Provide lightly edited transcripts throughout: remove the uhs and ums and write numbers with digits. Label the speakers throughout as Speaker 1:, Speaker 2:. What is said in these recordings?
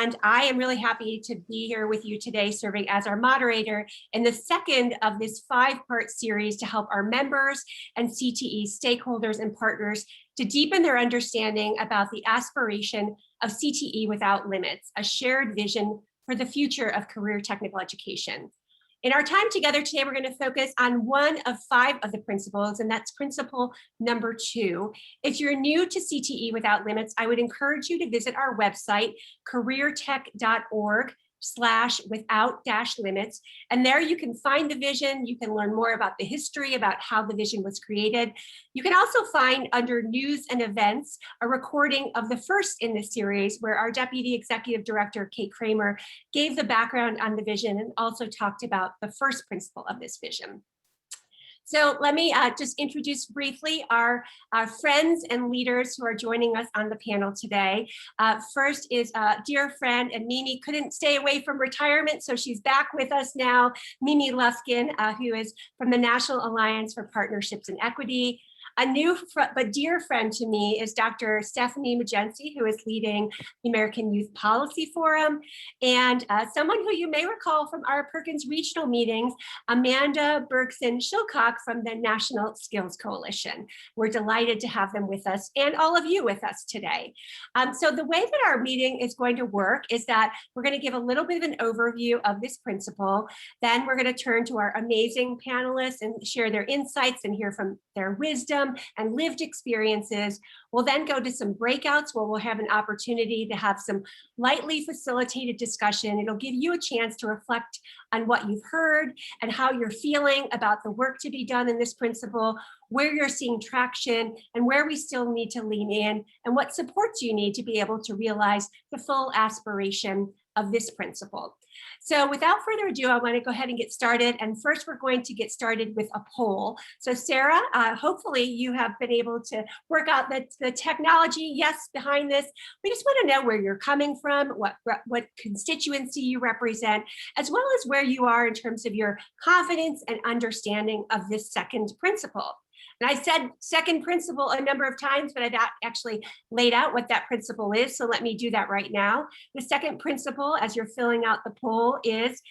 Speaker 1: And I am really happy to be here with you today, serving as our moderator in the second of this 5-part series to help our members and CTE stakeholders and partners to deepen their understanding about the aspiration of CTE without limits, a shared vision for the future of career technical education. In our time together today, we're going to focus on one of 5 of the principles, and that's principle number 2. If you're new to CTE Without Limits, I would encourage you to visit our website, careertech.org/without-limits. And there you can find the vision. You can learn more about the history, about how the vision was created. You can also find under news and events a recording of the first in this series where our Deputy Executive Director, Kate Kramer, gave the background on the vision and also talked about the first principle of this vision. So let me just introduce briefly our friends and leaders who are joining us on the panel today. First is a dear friend, and Mimi couldn't stay away from retirement, so she's back with us now, Mimi Lufkin, who is from the National Alliance for Partnerships and Equity. A new but dear friend to me is Dr. Stephanie McGencey, who is leading the American Youth Policy Forum, and someone who you may recall from our Perkins Regional meetings, Amanda Bergson-Shilcock from the National Skills Coalition. We're delighted to have them with us and all of you with us today. So the way that our meeting is going to work is that we're going to give a little bit of an overview of this principle. Then we're going to turn to our amazing panelists and share their insights and hear from their wisdom and lived experiences. We'll then go to some breakouts where we'll have an opportunity to have some lightly facilitated discussion. It'll give you a chance to reflect on what you've heard and how you're feeling about the work to be done in this principle, where you're seeing traction and where we still need to lean in, and what supports you need to be able to realize the full aspiration of this principle. So without further ado, I want to go ahead and get started. And first, we're going to get started with a poll. So Sarah, hopefully you have been able to work out the technology, yes, behind this. We just want to know where you're coming from, what constituency you represent, as well as where you are in terms of your confidence and understanding of this second principle. And I said second principle a number of times, but I've actually laid out what that principle is. So let me do that right now. The second principle, as you're filling out the poll, is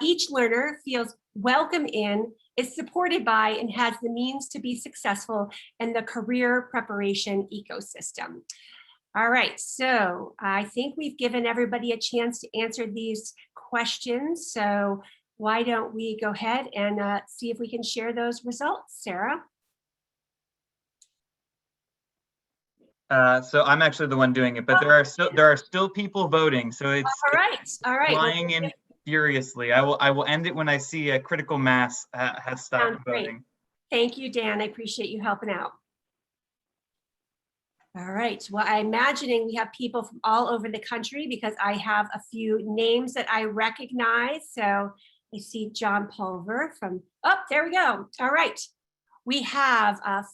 Speaker 1: each learner feels welcome in, is supported by, and has the means to be successful in the career preparation ecosystem. All right, so I think we've given everybody a chance to answer these questions. So why don't we go ahead and see if we can share those results, Sarah?
Speaker 2: So I'm actually the one doing it, but there are still people voting, so it's
Speaker 1: all right.
Speaker 2: flying in furiously. I will end it when I see a critical mass has stopped voting.
Speaker 1: Thank you, Dan. I appreciate you helping out. All right. Well, I'm imagining we have people from all over the country because I have a few names that I recognize. So I see John Pulver from. Oh, there we go. All right. We have a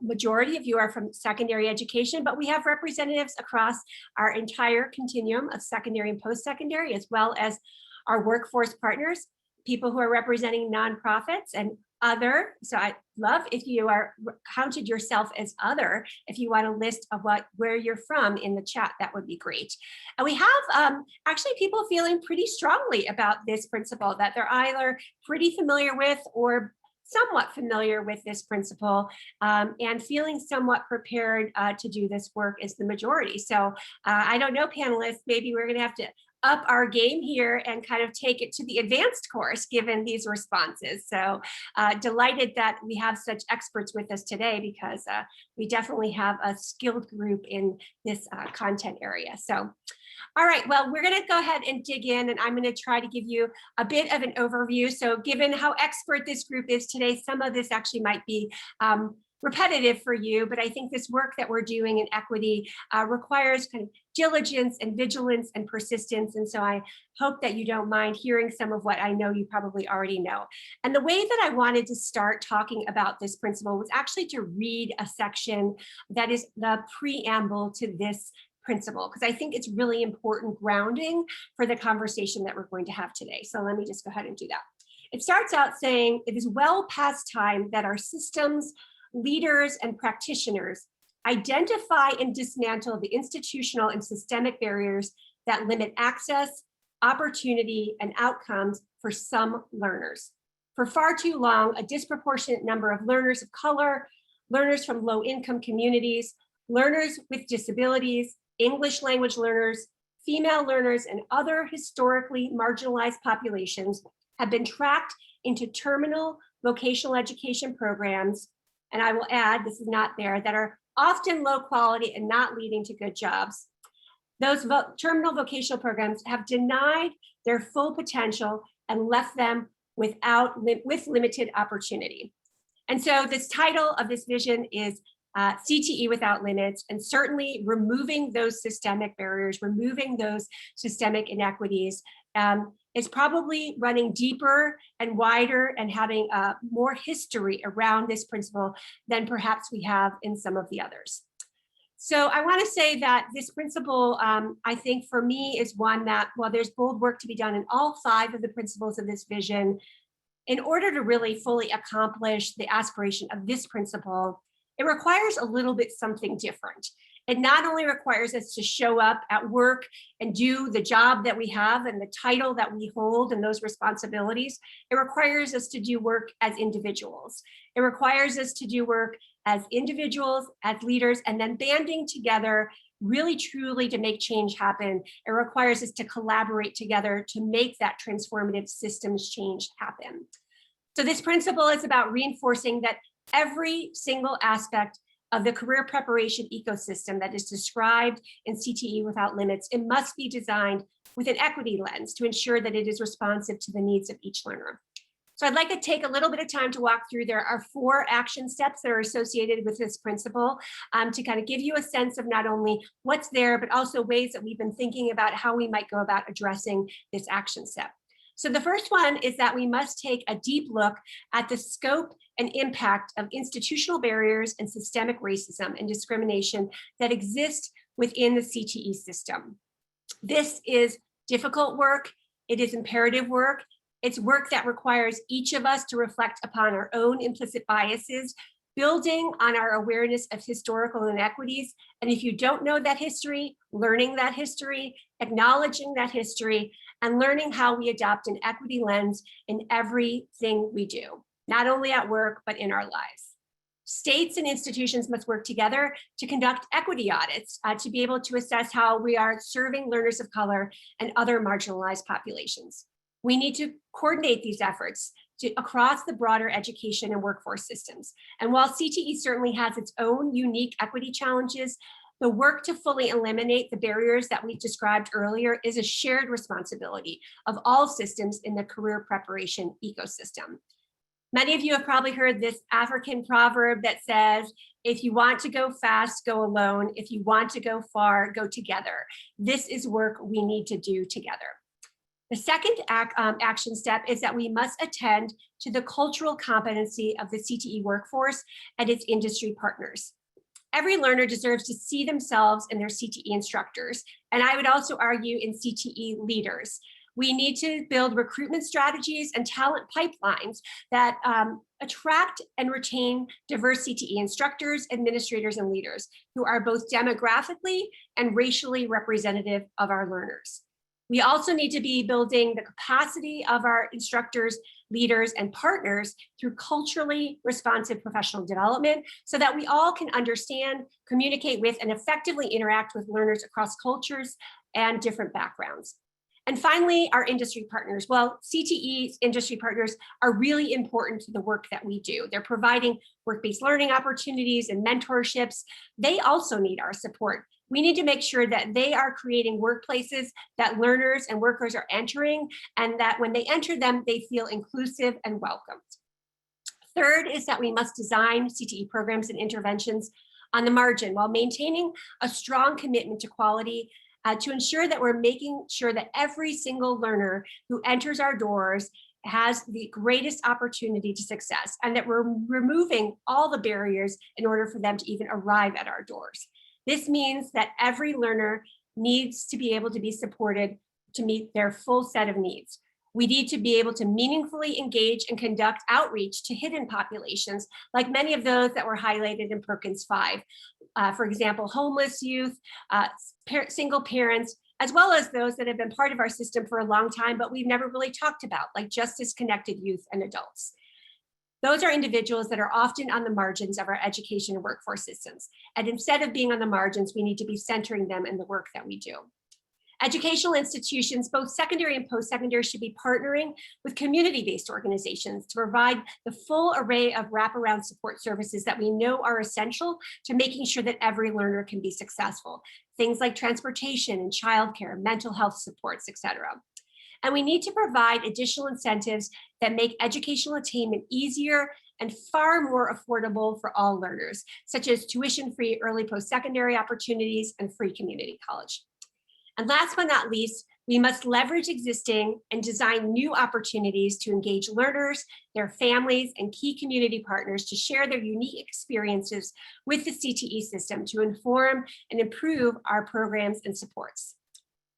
Speaker 1: majority of you are from secondary education, but we have representatives across our entire continuum of secondary and post-secondary, as well as our workforce partners, people who are representing nonprofits and other. So I'd love if you are counted yourself as other, if you want a list of where you're from in the chat, that would be great. And we have actually people feeling pretty strongly about this principle, that they're either pretty familiar with or somewhat familiar with this principle, and feeling somewhat prepared to do this work is the majority. So I don't know, panelists, maybe we're going to have to up our game here and kind of take it to the advanced course given these responses. So delighted that we have such experts with us today, because we definitely have a skilled group in this content area. So all right, well, we're going to go ahead and dig in, and I'm going to try to give you a bit of an overview. So given how expert this group is today, some of this actually might be repetitive for you, but I think this work that we're doing in equity requires kind of diligence and vigilance and persistence. And so I hope that you don't mind hearing some of what I know you probably already know. And the way that I wanted to start talking about this principle was actually to read a section that is the preamble to this principle, because I think it's really important grounding for the conversation that we're going to have today. So let me just go ahead and do that. It starts out saying, it is well past time that our systems, leaders, and practitioners identify and dismantle the institutional and systemic barriers that limit access, opportunity, and outcomes for some learners. For far too long, a disproportionate number of learners of color, learners from low-income communities, learners with disabilities, English language learners, female learners, and other historically marginalized populations have been tracked into terminal vocational education programs, and I will add, this is not there, that are often low quality and not leading to good jobs. Those terminal vocational programs have denied their full potential and left them with limited opportunity. And so this title of this vision is CTE without limits, and certainly removing those systemic barriers, removing those systemic inequities is probably running deeper and wider and having more history around this principle than perhaps we have in some of the others. So I want to say that this principle, I think for me, is one that, while there's bold work to be done in all 5 of the principles of this vision, in order to really fully accomplish the aspiration of this principle, it requires a little bit something different. It not only requires us to show up at work and do the job that we have and the title that we hold and those responsibilities. It requires us to do work as individuals. It requires us to do work as individuals, as leaders, and then banding together really truly to make change happen. It requires us to collaborate together to make that transformative systems change happen. So this principle is about reinforcing that every single aspect of the career preparation ecosystem that is described in CTE Without Limits, it must be designed with an equity lens to ensure that it is responsive to the needs of each learner. So I'd like to take a little bit of time to walk through. There are 4 action steps that are associated with this principle to kind of give you a sense of not only what's there, but also ways that we've been thinking about how we might go about addressing this action step. So the first one is that we must take a deep look at the scope and impact of institutional barriers and systemic racism and discrimination that exist within the CTE system. This is difficult work. It is imperative work. It's work that requires each of us to reflect upon our own implicit biases, building on our awareness of historical inequities. And if you don't know that history, learning that history, acknowledging that history, and learning how we adopt an equity lens in everything we do, not only at work, but in our lives. States and institutions must work together to conduct equity audits to be able to assess how we are serving learners of color and other marginalized populations. We need to coordinate these efforts across the broader education and workforce systems. And while CTE certainly has its own unique equity challenges, the work to fully eliminate the barriers that we described earlier is a shared responsibility of all systems in the career preparation ecosystem. Many of you have probably heard this African proverb that says, if you want to go fast, go alone. If you want to go far, go together. This is work we need to do together. The second action step is that we must attend to the cultural competency of the CTE workforce and its industry partners. Every learner deserves to see themselves in their CTE instructors, and I would also argue in CTE leaders. We need to build recruitment strategies and talent pipelines that attract and retain diverse CTE instructors, administrators, and leaders who are both demographically and racially representative of our learners. We also need to be building the capacity of our instructors, leaders, and partners through culturally responsive professional development so that we all can understand, communicate with, and effectively interact with learners across cultures and different backgrounds. And finally, our industry partners. Well, CTE's industry partners are really important to the work that we do. They're providing work-based learning opportunities and mentorships. They also need our support. We need to make sure that they are creating workplaces that learners and workers are entering, and that when they enter them, they feel inclusive and welcomed. Third is that we must design CTE programs and interventions on the margin while maintaining a strong commitment to quality to ensure that we're making sure that every single learner who enters our doors has the greatest opportunity to success, and that we're removing all the barriers in order for them to even arrive at our doors. This means that every learner needs to be able to be supported to meet their full set of needs. We need to be able to meaningfully engage and conduct outreach to hidden populations, like many of those that were highlighted in Perkins 5. For example, homeless youth, single parents, as well as those that have been part of our system for a long time, but we've never really talked about, like justice-connected youth and adults. Those are individuals that are often on the margins of our education and workforce systems. And instead of being on the margins, we need to be centering them in the work that we do. Educational institutions, both secondary and post-secondary, should be partnering with community-based organizations to provide the full array of wraparound support services that we know are essential to making sure that every learner can be successful. Things like transportation and childcare, mental health supports, etc. And we need to provide additional incentives that make educational attainment easier and far more affordable for all learners, such as tuition-free early post-secondary opportunities and free community college. And last but not least, we must leverage existing and design new opportunities to engage learners, their families, and key community partners to share their unique experiences with the CTE system to inform and improve our programs and supports.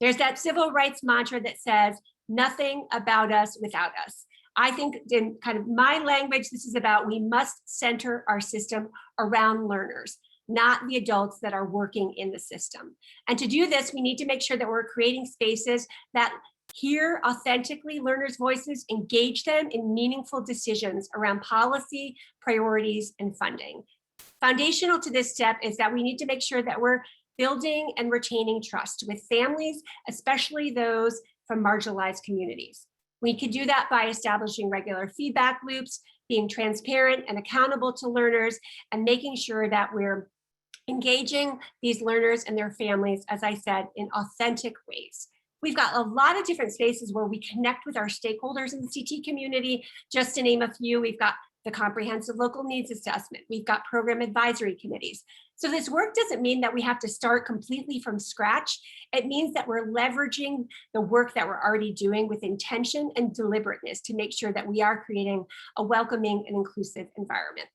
Speaker 1: There's that civil rights mantra that says, nothing about us without us. I think in kind of my language, this is about we must center our system around learners, not the adults that are working in the system. And to do this, we need to make sure that we're creating spaces that hear authentically learners' voices, engage them in meaningful decisions around policy, priorities, and funding. Foundational to this step is that we need to make sure that we're building and retaining trust with families, especially those from marginalized communities. We could do that by establishing regular feedback loops, being transparent and accountable to learners, and making sure that we're engaging these learners and their families, as I said, in authentic ways. We've got a lot of different spaces where we connect with our stakeholders in the CT community. Just to name a few, we've got the comprehensive local needs assessment. We've got program advisory committees. So this work doesn't mean that we have to start completely from scratch. It means that we're leveraging the work that we're already doing with intention and deliberateness to make sure that we are creating a welcoming and inclusive environment.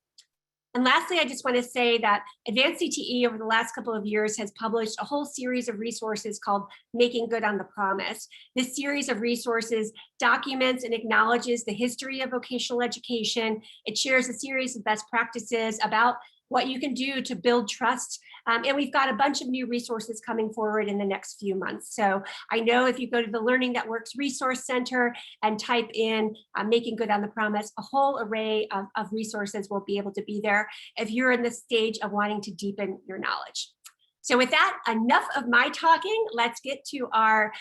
Speaker 1: And lastly, I just want to say that Advanced CTE over the last couple of years has published a whole series of resources called Making Good on the Promise. This series of resources documents and acknowledges the history of vocational education. It shares a series of best practices about what you can do to build trust. And we've got a bunch of new resources coming forward in the next few months. So I know if you go to the Learning Networks Resource Center and type in Making Good on the Promise, a whole array of resources will be able to be there if you're in the stage of wanting to deepen your knowledge. So with that, enough of my talking. Let's get to our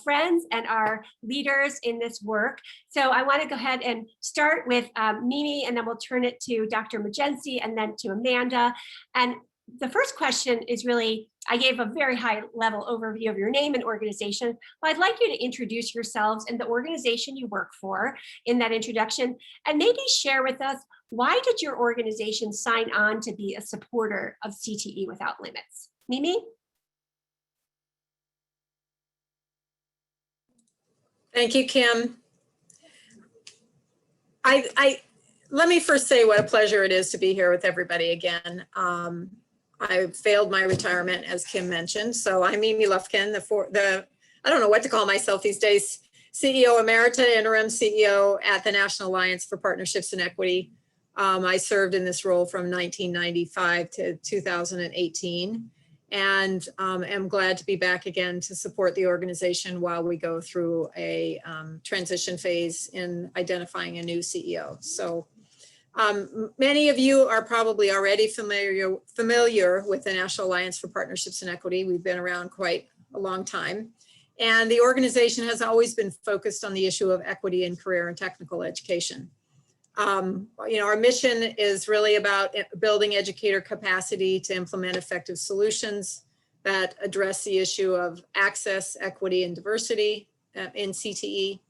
Speaker 1: friends and our leaders in this work. So I want to go ahead and start with Mimi, and then we'll turn it to Dr. McGencey and then to Amanda. And the first question is really, I gave a very high level overview of your name and organization, but I'd like you to introduce yourselves and the organization you work for in that introduction, and maybe share with us, why did your organization sign on to be a supporter of CTE Without Limits? Mimi?
Speaker 3: Thank you, Kim. Let me first say what a pleasure it is to be here with everybody again. I failed my retirement, as Kim mentioned. So I'm Mimi Lufkin, I don't know what to call myself these days, CEO Emerita, interim CEO at the National Alliance for Partnerships and Equity. I served in this role from 1995 to 2018. And am glad to be back again to support the organization while we go through a transition phase in identifying a new CEO. So many of you are probably already familiar with the National Alliance for Partnerships and Equity. We've been around quite a long time. And the organization has always been focused on the issue of equity in career and technical education. Our mission is really about building educator capacity to implement effective solutions that address the issue of access, equity, and diversity in CTE.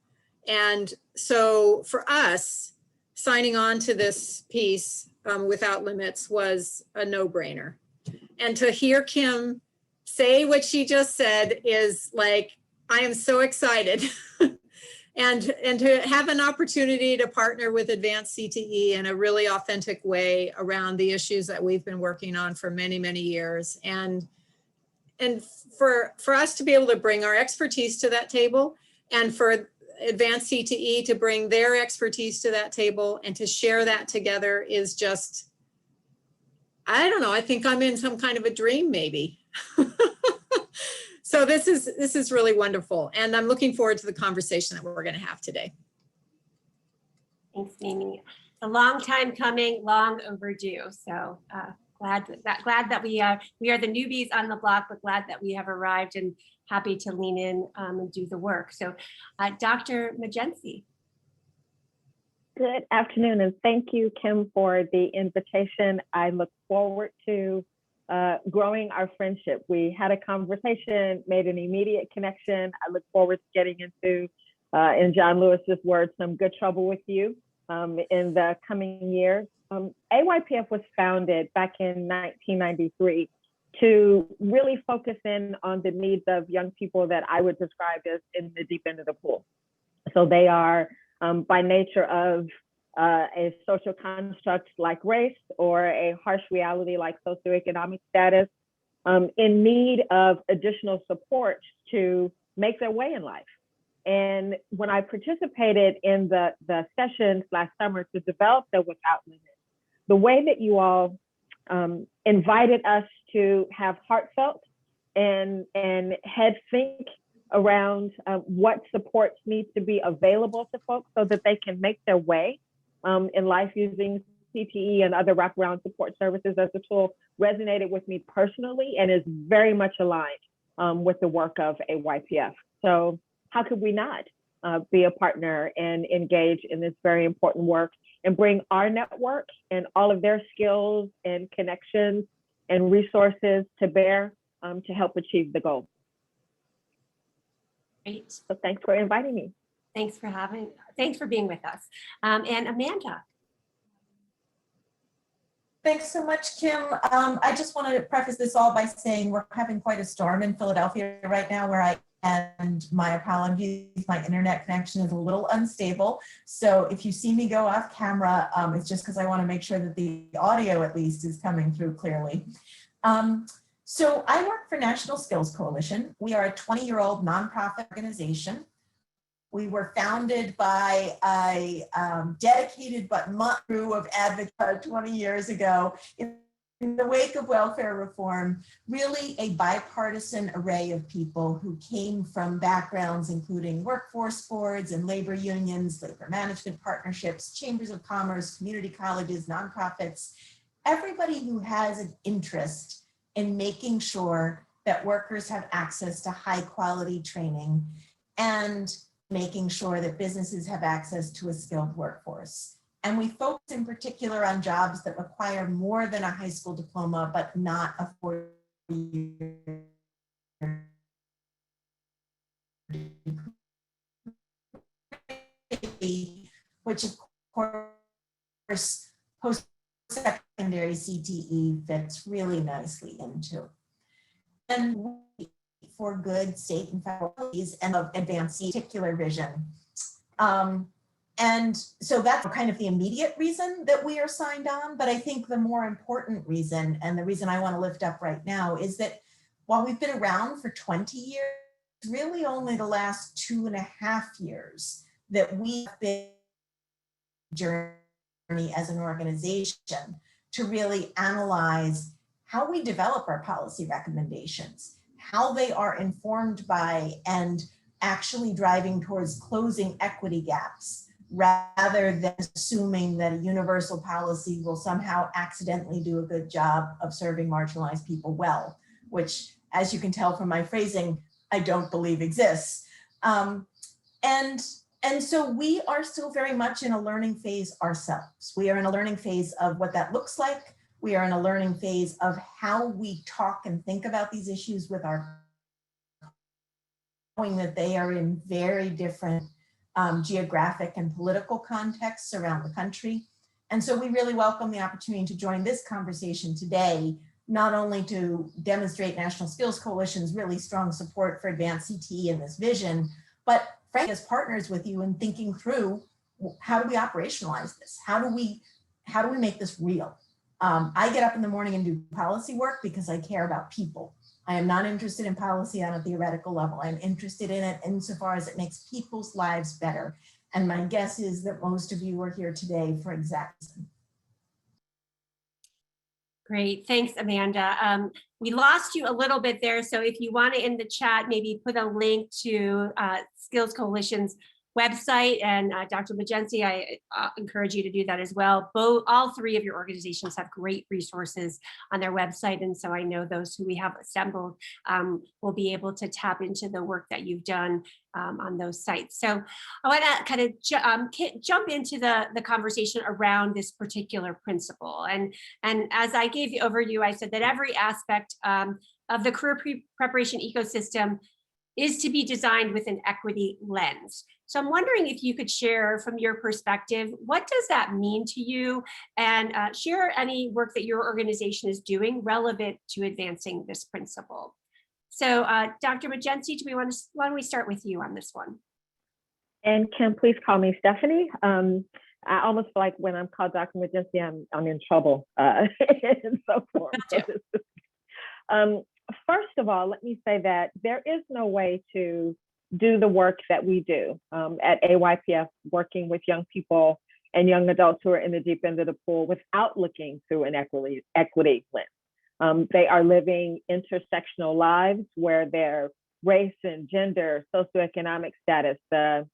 Speaker 3: And so for us, signing on to this piece Without Limits was a no-brainer. And to hear Kim say what she just said is like, I am so excited. And to have an opportunity to partner with Advanced CTE in a really authentic way around the issues that we've been working on for many, many years. And for us to be able to bring our expertise to that table, and for Advanced CTE to bring their expertise to that table and to share that together is just, I don't know, I think I'm in some kind of a dream maybe. So this is really wonderful. And I'm looking forward to the conversation that we're going to have today.
Speaker 1: Thanks, Mimi. A long time coming, long overdue. So glad that we are the newbies on the block, but glad that we have arrived and happy to lean in and do the work. So Dr. McGencey.
Speaker 4: Good afternoon, and thank you, Kim, for the invitation. I look forward to growing our friendship. We had a conversation, made an immediate connection. I look forward to getting into, in John Lewis's words, some good trouble with you in the coming years. AYPF was founded back in 1993 to really focus in on the needs of young people that I would describe as in the deep end of the pool. So they are by nature of a social construct like race or a harsh reality like socioeconomic status, in need of additional support to make their way in life. And when I participated in the sessions last summer to develop the Without Limits, the way that you all invited us to have heartfelt and head think around what supports need to be available to folks so that they can make their way in life using CTE and other wraparound support services as a tool resonated with me personally and is very much aligned with the work of AYPF. So how could we not be a partner and engage in this very important work and bring our network and all of their skills and connections and resources to bear to help achieve the goal.
Speaker 1: Great.
Speaker 4: So thanks for inviting me.
Speaker 1: Thanks for being with us. And Amanda.
Speaker 5: Thanks so much, Kim. I just want to preface this all by saying we're having quite a storm in Philadelphia right now where I am, and my apologies, my internet connection is a little unstable. So if you see me go off camera, it's just because I want to make sure that the audio at least is coming through clearly. So I work for National Skills Coalition. We are a 20-year-old nonprofit organization. We were founded by a dedicated but much crew of advocates 20 years ago in the wake of welfare reform, really a bipartisan array of people who came from backgrounds including workforce boards and labor unions, labor management partnerships, chambers of commerce, community colleges, nonprofits, everybody who has an interest in making sure that workers have access to high quality training and making sure that businesses have access to a skilled workforce. And we focus in particular on jobs that require more than a high school diploma, but not a 4-year degree, which of course post-secondary CTE fits really nicely into. And for good state and federal policies and of advancing particular vision. And so that's kind of the immediate reason that we are signed on. But I think the more important reason, and the reason I want to lift up right now, is that while we've been around for 20 years, really only the last 2.5 years that we've been journey as an organization to really analyze how we develop our policy recommendations, how they are informed by and actually driving towards closing equity gaps, rather than assuming that a universal policy will somehow accidentally do a good job of serving marginalized people well, which, as you can tell from my phrasing, I don't believe exists. And so we are still very much in a learning phase ourselves. We are in a learning phase of what that looks like. We are in a learning phase of how we talk and think about these issues with our, knowing that they are in very different geographic and political contexts around the country. And so we really welcome the opportunity to join this conversation today, not only to demonstrate National Skills Coalition's really strong support for advanced CTE and this vision, but frankly, as partners with you in thinking through how do we operationalize this? How do we make this real? I get up in the morning and do policy work because I care about people. I am not interested in policy on a theoretical level. I'm interested in it insofar as it makes people's lives better. And my guess is that most of you are here today for exact reason.
Speaker 1: Great, thanks, Amanda. We lost you a little bit there, so if you want to in the chat, maybe put a link to Skills Coalition's website, and Dr. McGencey, I encourage you to do that as well. All three of your organizations have great resources on their website, and so I know those who we have assembled will be able to tap into the work that you've done on those sites. So I want to kind of jump into the conversation around this particular principle. And as I gave the overview, I said that every aspect of the career preparation ecosystem is to be designed with an equity lens. So I'm wondering if you could share from your perspective, what does that mean to you? And share any work that your organization is doing relevant to advancing this principle. So Dr. McGencey, why don't we start with you on this one?
Speaker 4: And Kim, please call me Stephanie. I almost feel like when I'm called Dr. McGencey, I'm in trouble and so forth. First of all, let me say that there is no way to do the work that we do at AYPF, working with young people and young adults who are in the deep end of the pool without looking through an equity lens. They are living intersectional lives where their race and gender, socioeconomic status, the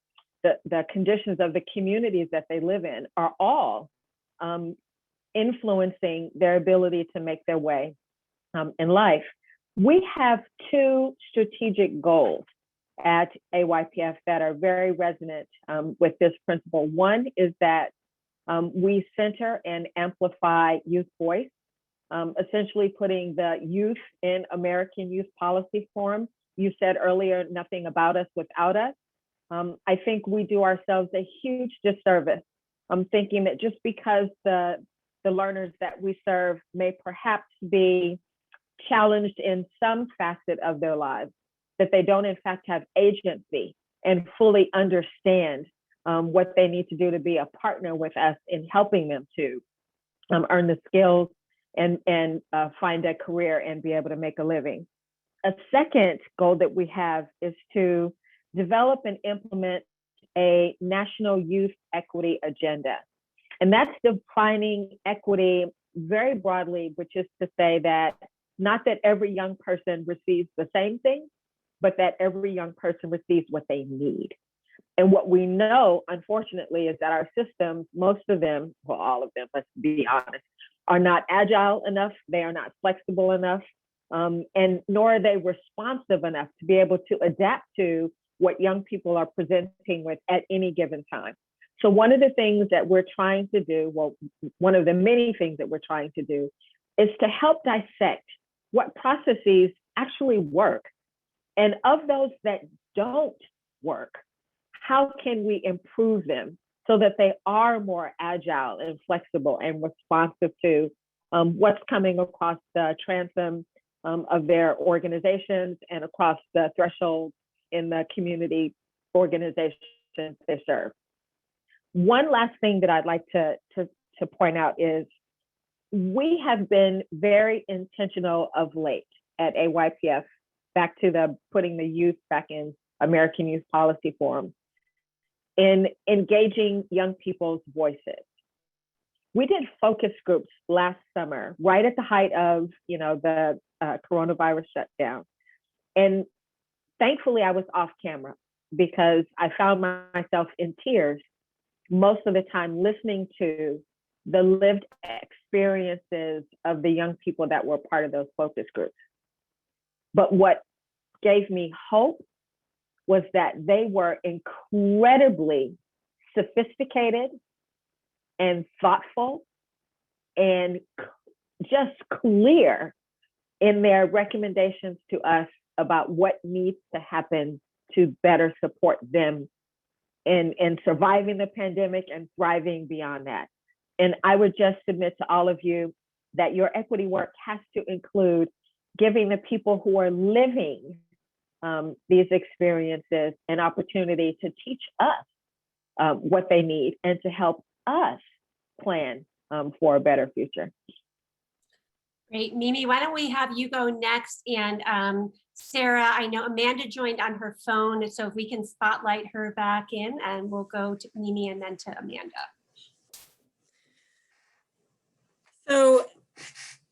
Speaker 4: conditions of the communities that they live in are all influencing their ability to make their way in life. We have two strategic goals at AYPF that are very resonant with this principle. One is that we center and amplify youth voice, essentially putting the youth in American Youth Policy Forum. You said earlier, nothing about us without us. I think we do ourselves a huge disservice. I'm thinking that just because the learners that we serve may perhaps be challenged in some facet of their lives, that they don't in fact have agency and fully understand what they need to do to be a partner with us in helping them to earn the skills and find a career and be able to make a living. A second goal that we have is to develop and implement a national youth equity agenda. And that's defining equity very broadly, which is to say that not that every young person receives the same thing, but that every young person receives what they need. And what we know, unfortunately, is that our systems, most of them, well, all of them, let's be honest, are not agile enough, they are not flexible enough, and nor are they responsive enough to be able to adapt to what young people are presenting with at any given time. So one of the things that we're trying to do, well, one of the many things that we're trying to do is to help dissect what processes actually work. And of those that don't work, how can we improve them so that they are more agile and flexible and responsive to what's coming across the transom of their organizations and across the threshold in the community organizations they serve. One last thing that I'd like to point out is we have been very intentional of late at AYPF, back to the putting the youth back in American Youth Policy Forum, in engaging young people's voices. We did focus groups last summer, right at the height of the coronavirus shutdown. And thankfully I was off camera because I found myself in tears most of the time listening to the lived experiences of the young people that were part of those focus groups. But what gave me hope was that they were incredibly sophisticated and thoughtful and just clear in their recommendations to us about what needs to happen to better support them in surviving the pandemic and thriving beyond that. And I would just submit to all of you that your equity work has to include giving the people who are living these experiences an opportunity to teach us what they need and to help us plan for a better future.
Speaker 1: Great, Mimi, why don't we have you go next? And Sarah, I know Amanda joined on her phone, so if we can spotlight her back in, and we'll go to Mimi and then to Amanda.
Speaker 3: So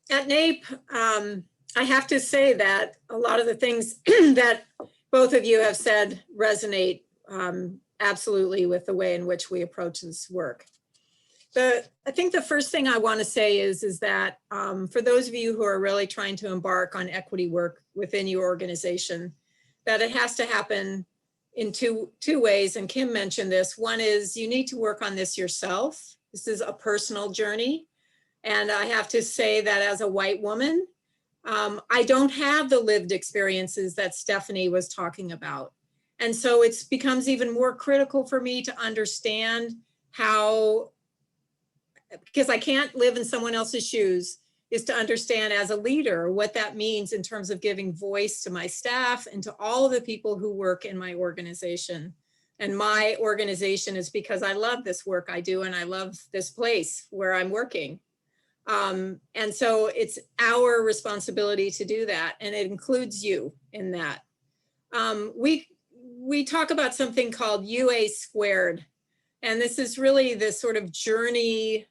Speaker 3: At NAPE, I have to say that a lot of the things that both of you have said resonate absolutely with the way in which we approach this work. I think the first thing I want to say is that for those of you who are really trying to embark on equity work within your organization, that it has to happen in two ways, and Kim mentioned this. One is you need to work on this yourself. This is a personal journey. And I have to say that as a white woman, I don't have the lived experiences that Stephanie was talking about. And so it becomes even more critical for me to understand how, because I can't live in someone else's shoes, is to understand as a leader what that means in terms of giving voice to my staff and to all of the people who work in my organization. And my organization is because I love this work I do and I love this place where I'm working. And so it's our responsibility to do that, and it includes you in that. We talk about something called UA squared, and this is really this sort of journey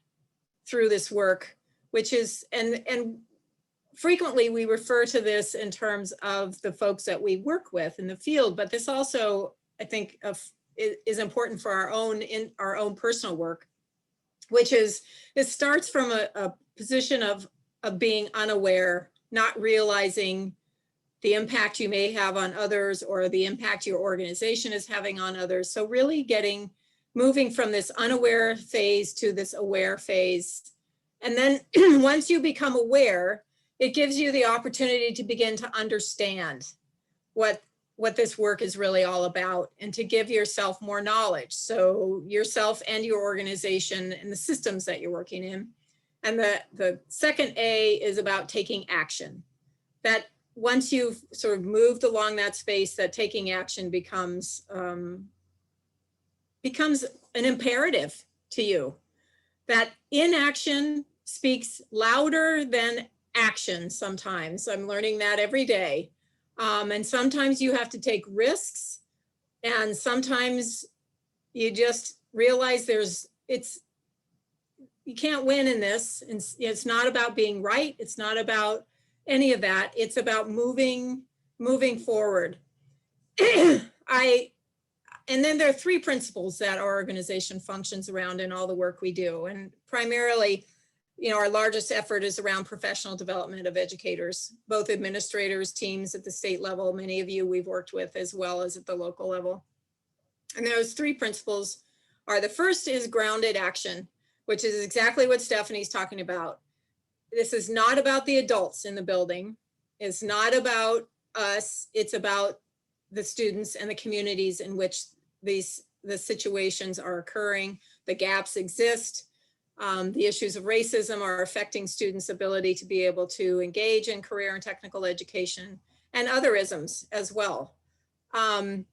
Speaker 3: through this work, which is, and frequently we refer to this in terms of the folks that we work with in the field, but this also, I think, is important for our own personal work, which is, it starts from a position of being unaware, not realizing the impact you may have on others or the impact your organization is having on others. So really moving from this unaware phase to this aware phase. And then once you become aware, it gives you the opportunity to begin to understand what this work is really all about and to give yourself more knowledge. So yourself and your organization and the systems that you're working in. And the second A is about taking action. That once you've sort of moved along that space, that taking action becomes an imperative to you. That inaction speaks louder than action sometimes. I'm learning that every day. And sometimes you have to take risks, and sometimes you just realize you can't win in this. It's not about being right. It's not about any of that. It's about moving forward. And then there are three principles that our organization functions around in all the work we do. And primarily, our largest effort is around professional development of educators, both administrators, teams at the state level, many of you we've worked with, as well as at the local level. And those three principles are, the first is grounded action, which is exactly what Stephanie's talking about. This is not about the adults in the building. It's not about us. It's about the students and the communities in which the situations are occurring. The gaps exist. The issues of racism are affecting students' ability to be able to engage in career and technical education, and other isms as well.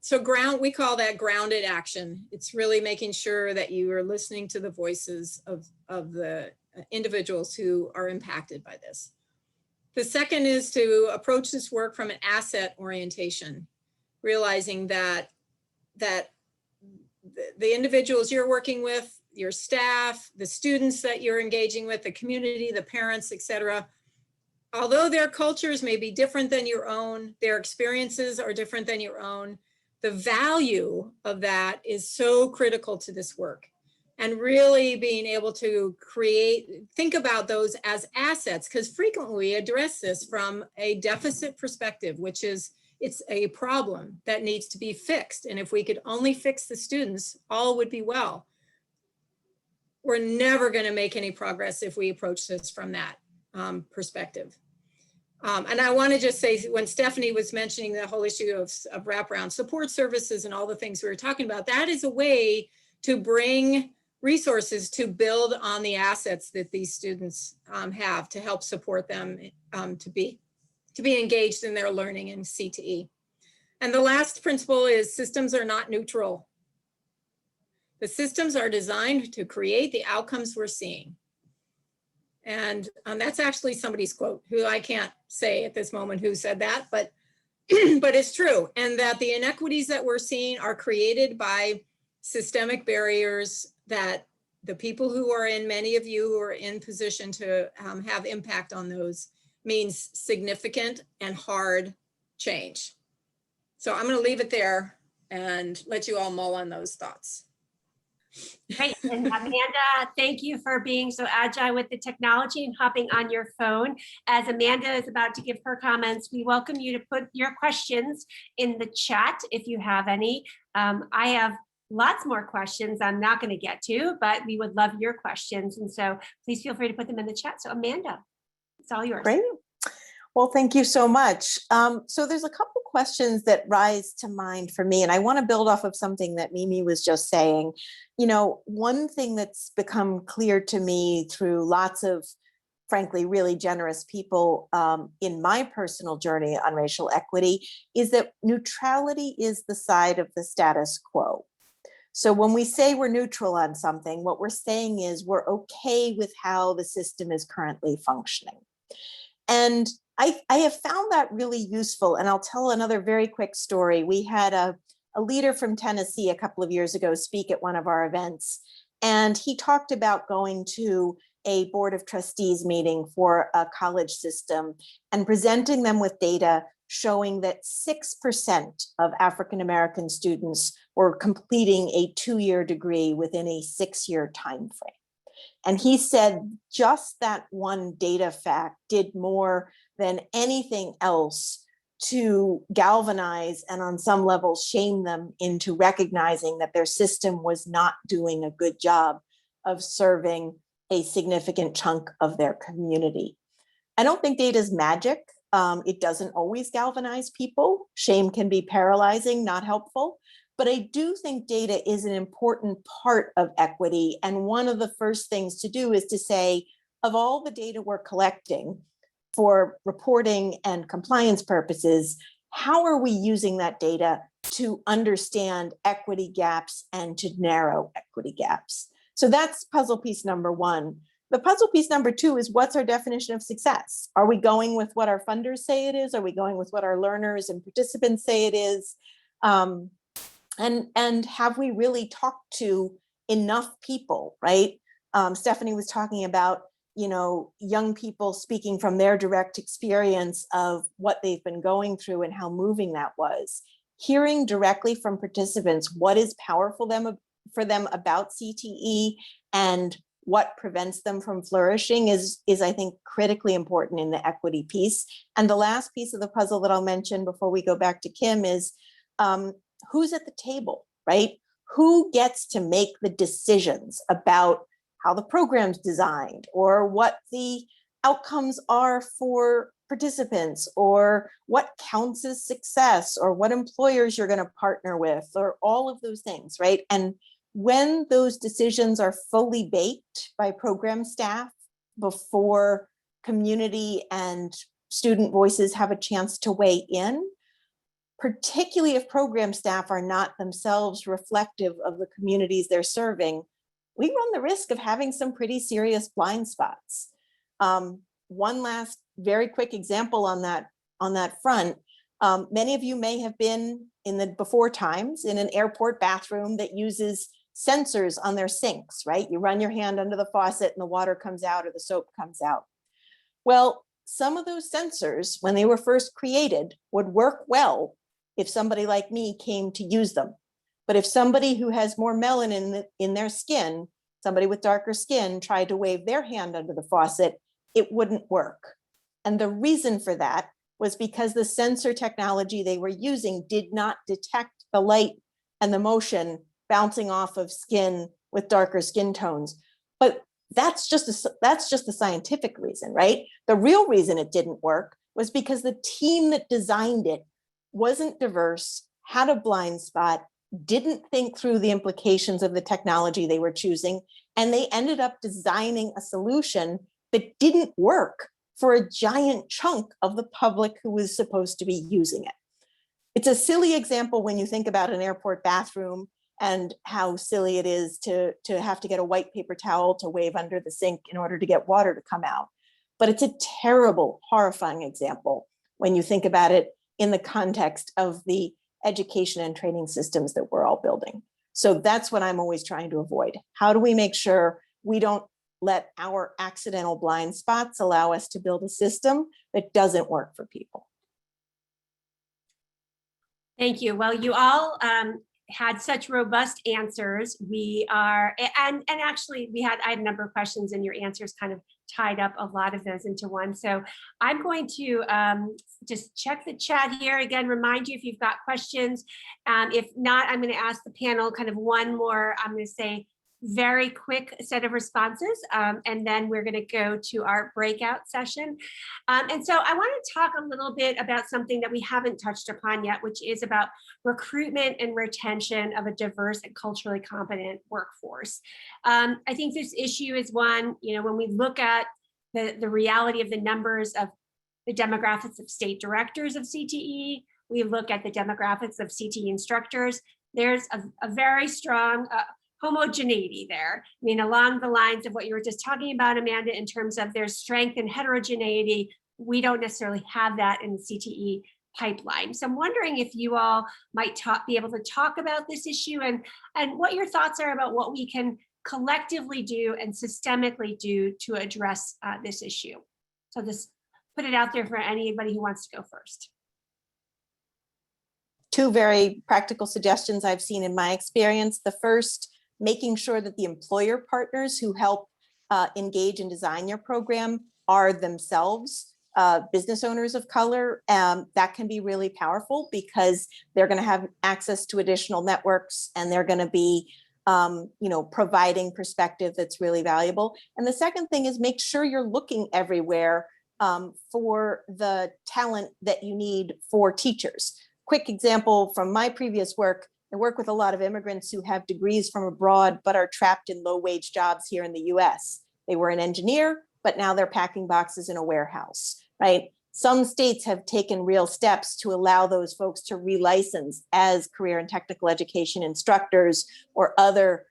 Speaker 3: So we call that grounded action. It's really making sure that you are listening to the voices of the individuals who are impacted by this. The second is to approach this work from an asset orientation, realizing that the individuals you're working with, your staff, the students that you're engaging with, the community, the parents, etc. Although their cultures may be different than your own, their experiences are different than your own, the value of that is so critical to this work. And really being able to think about those as assets, because frequently we address this from a deficit perspective, which is, it's a problem that needs to be fixed. And if we could only fix the students, all would be well. We're never going to make any progress if we approach this from that perspective. And I want to just say, when Stephanie was mentioning the whole issue of wraparound support services and all the things we were talking about, that is a way to bring resources to build on the assets that these students have to help support them to be engaged in their learning in CTE. And the last principle is systems are not neutral. The systems are designed to create the outcomes we're seeing. And that's actually somebody's quote, who I can't say at this moment who said that, but it's true. And that the inequities that we're seeing are created by systemic barriers that the people who are in, many of you who are in position to have impact on those, means significant and hard change. So I'm going to leave it there and let you all mull on those thoughts.
Speaker 1: Great. And Amanda, thank you for being so agile with the technology and hopping on your phone. As Amanda is about to give her comments, we welcome you to put your questions in the chat if you have any. I have lots more questions I'm not going to get to, but we would love your questions. And so please feel free to put them in the chat. So Amanda, it's all yours.
Speaker 6: Great. Well, thank you so much. So there's a couple questions that rise to mind for me, and I want to build off of something that Mimi was just saying. You know, one thing that's become clear to me through lots of, frankly, really generous people in my personal journey on racial equity is that neutrality is the side of the status quo. So when we say we're neutral on something, what we're saying is we're okay with how the system is currently functioning. And I have found that really useful. And I'll tell another very quick story. We had a leader from Tennessee a couple of years ago speak at one of our events. And he talked about going to a board of trustees meeting for a college system and presenting them with data showing that 6% of African-American students were completing a 2-year degree within a 6-year time frame. And he said just that one data fact did more than anything else to galvanize and on some level shame them into recognizing that their system was not doing a good job of serving a significant chunk of their community. I don't think data is magic. It doesn't always galvanize people. Shame can be paralyzing, not helpful. But I do think data is an important part of equity. And one of the first things to do is to say, of all the data we're collecting for reporting and compliance purposes, how are we using that data to understand equity gaps and to narrow equity gaps? So that's puzzle piece number one. The puzzle piece number two is, what's our definition of success? Are we going with what our funders say it is? Are we going with what our learners and participants say it is? And have we really talked to enough people, right? Stephanie was talking about, you know, young people speaking from their direct experience of what they've been going through and how moving that was. Hearing directly from participants what is powerful for them about CTE and what prevents them from flourishing is I think, critically important in the equity piece. And the last piece of the puzzle that I'll mention before we go back to Kim is, who's at the table, right? Who gets to make the decisions about how the program's designed or what the outcomes are for participants or what counts as success or what employers you're going to partner with or all of those things, right? And when those decisions are fully baked by program staff before community and student voices have a chance to weigh in, particularly if program staff are not themselves reflective of the communities they're serving, we run the risk of having some pretty serious blind spots. One last very quick example on that front. Many of you may have been in the before times in an airport bathroom that uses sensors on their sinks, right? You run your hand under the faucet and the water comes out or the soap comes out. Well, some of those sensors, when they were first created, would work well if somebody like me came to use them. But if somebody who has more melanin in their skin, somebody with darker skin, tried to wave their hand under the faucet, it wouldn't work. And the reason for that was because the sensor technology they were using did not detect the light and the motion bouncing off of skin with darker skin tones. But that's just the scientific reason, right? The real reason it didn't work was because the team that designed it wasn't diverse, had a blind spot, didn't think through the implications of the technology they were choosing, and they ended up designing a solution that didn't work for a giant chunk of the public who was supposed to be using it. It's a silly example when you think about an airport bathroom and how silly it is to have to get a white paper towel to wave under the sink in order to get water to come out. But it's a terrible, horrifying example when you think about it in the context of the education and training systems that we're all building. So that's what I'm always trying to avoid. How do we make sure we don't let our accidental blind spots allow us to build a system that doesn't work for people?
Speaker 1: Thank you. Well, you all had such robust answers. We are, and actually I had a number of questions, and your answers kind of tied up a lot of those into one. So I'm going to just check the chat here again, remind you if you've got questions. If not, I'm going to ask the panel kind of one more, I'm going to say, very quick set of responses, and then we're going to go to our breakout session. And so I want to talk a little bit about something that we haven't touched upon yet, which is about recruitment and retention of a diverse and culturally competent workforce. I think this issue is one, when we look at the reality of the numbers of the demographics of state directors of CTE, we look at the demographics of CTE instructors, there's a very strong homogeneity there. I mean, along the lines of what you were just talking about, Amanda, in terms of their strength and heterogeneity, we don't necessarily have that in the CTE pipeline. So I'm wondering if you all might be able to talk about this issue and what your thoughts are about what we can collectively do and systemically do to address this issue. So just put it out there for anybody who wants to go first.
Speaker 6: Two very practical suggestions I've seen in my experience. The first, making sure that the employer partners who help engage and design your program are themselves business owners of color. That can be really powerful because they're going to have access to additional networks, and they're going to be providing perspective that's really valuable. And the second thing is make sure you're looking everywhere for the talent that you need for teachers. Quick example from my previous work, I work with a lot of immigrants who have degrees from abroad, but are trapped in low-wage jobs here in the US. They were an engineer, but now they're packing boxes in a warehouse, right? Some states have taken real steps to allow those folks to relicense as career and technical education instructors or other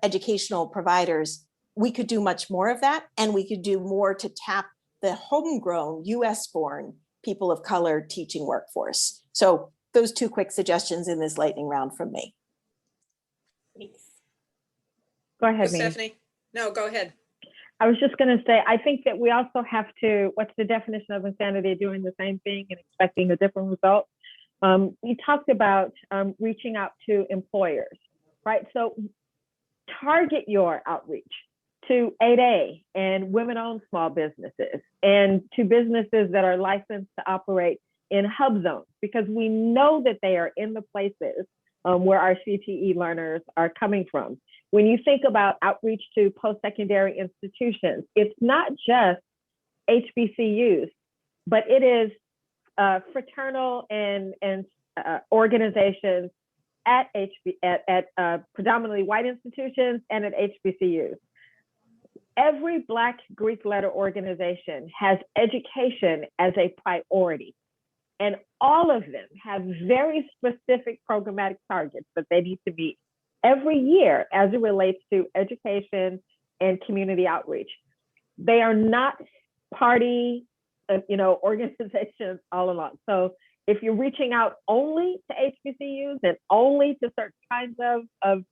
Speaker 6: educational providers. We could do much more of that, and we could do more to tap the homegrown US-born people of color teaching workforce. So those two quick suggestions in this lightning round from me.
Speaker 1: Thanks.
Speaker 4: Go ahead, Mimi.
Speaker 3: Stephanie. No, go ahead.
Speaker 4: I was just going to say, I think that we also have to, what's the definition of insanity? Doing the same thing and expecting a different result. We talked about reaching out to employers, right? So target your outreach to 8A and women-owned small businesses and to businesses that are licensed to operate in hub zones, because we know that they are in the places where our CTE learners are coming from. When you think about outreach to post-secondary institutions, it's not just HBCUs, but it is fraternal and organizations at predominantly white institutions and at HBCUs. Every Black Greek letter organization has education as a priority, and all of them have very specific programmatic targets that they need to meet every year as it relates to education and community outreach. They are not party, organizations all along. So if you're reaching out only to HBCUs and only to certain kinds of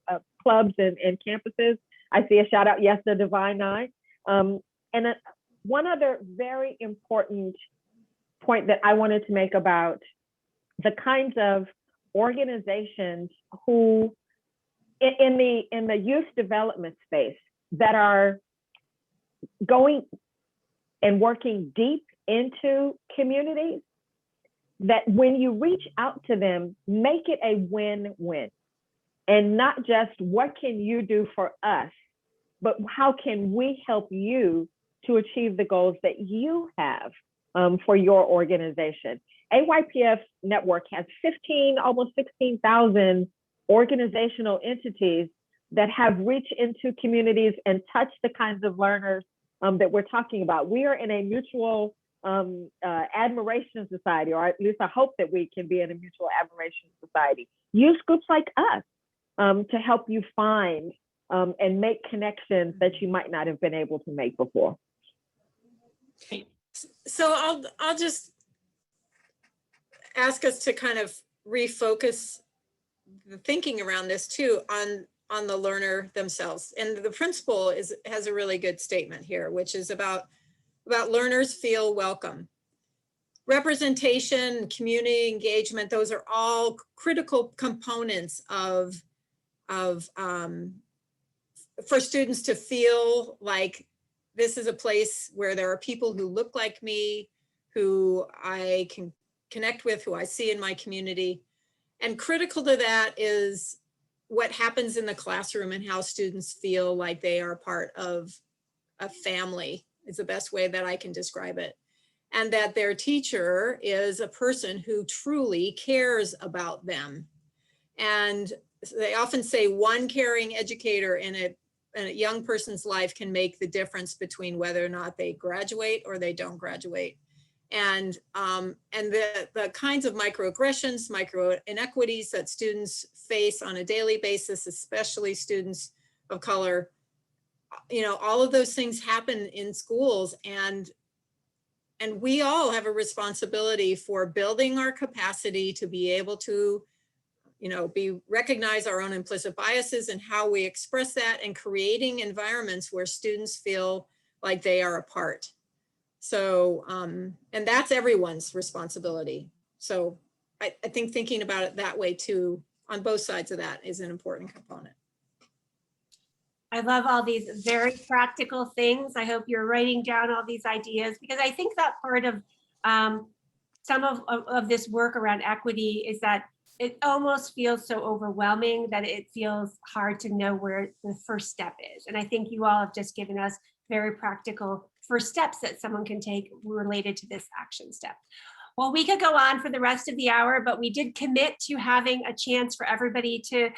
Speaker 4: clubs and campuses, I see a shout out, yes, the Divine Nine. One other very important point that I wanted to make about the kinds of organizations who in the youth development space that are going and working deep into communities, that when you reach out to them, make it a win-win. And not just what can you do for us, but how can we help you to achieve the goals that you have for your organization. AYPF network has almost 16,000 organizational entities that have reached into communities and touched the kinds of learners that we're talking about. We are in a mutual admiration society, or at least I hope that we can be in a mutual admiration society. Use groups like us to help you find and make connections that you might not have been able to make before.
Speaker 3: So I'll just ask us to kind of refocus the thinking around this too on the learner themselves. And the principal has a really good statement here, which is about learners feel welcome. Representation, community engagement, those are all critical components for students to feel like this is a place where there are people who look like me, who I can connect with, who I see in my community. And critical to that is what happens in the classroom and how students feel like they are part of a family is the best way that I can describe it. And that their teacher is a person who truly cares about them. And they often say one caring educator in a young person's life can make the difference between whether or not they graduate or they don't graduate. And the kinds of microaggressions, micro inequities that students face on a daily basis, especially students of color, you know, all of those things happen in schools, and we all have a responsibility for building our capacity to be able to, you know, recognize our own implicit biases and how we express that, and creating environments where students feel like they are a part. So, and that's everyone's responsibility. So I think thinking about it that way too, on both sides of that, is an important component.
Speaker 1: I love all these very practical things. I hope you're writing down all these ideas, because I think that part of some of this work around equity is that it almost feels so overwhelming that it feels hard to know where the first step is. And I think you all have just given us very practical first steps that someone can take related to this action step. Well, we could go on for the rest of the hour, but we did commit to having a chance for everybody to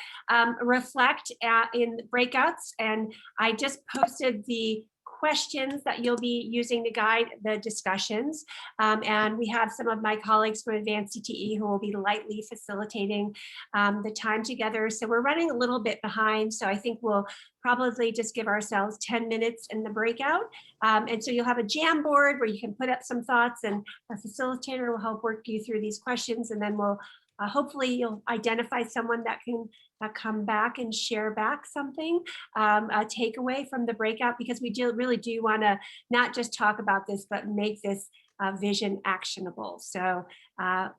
Speaker 1: reflect in breakouts. And I just posted the questions that you'll be using to guide the discussions. And we have some of my colleagues from Advanced CTE who will be lightly facilitating the time together. So we're running a little bit behind. So I think we'll probably just give ourselves 10 minutes in the breakout. And so you'll have a Jam board where you can put up some thoughts, and our facilitator will help work you through these questions. And then we'll hopefully you'll identify someone that can come back and share back something, a takeaway from the breakout, because we really do want to not just talk about this, but make this vision actionable. So I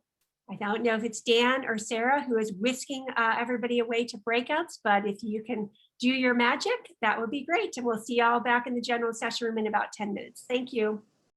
Speaker 1: don't know if it's Dan or Sarah who is whisking everybody away to breakouts, but if you can do your magic, that would be great. And we'll see you all back in the general session room in about 10 minutes. Thank you.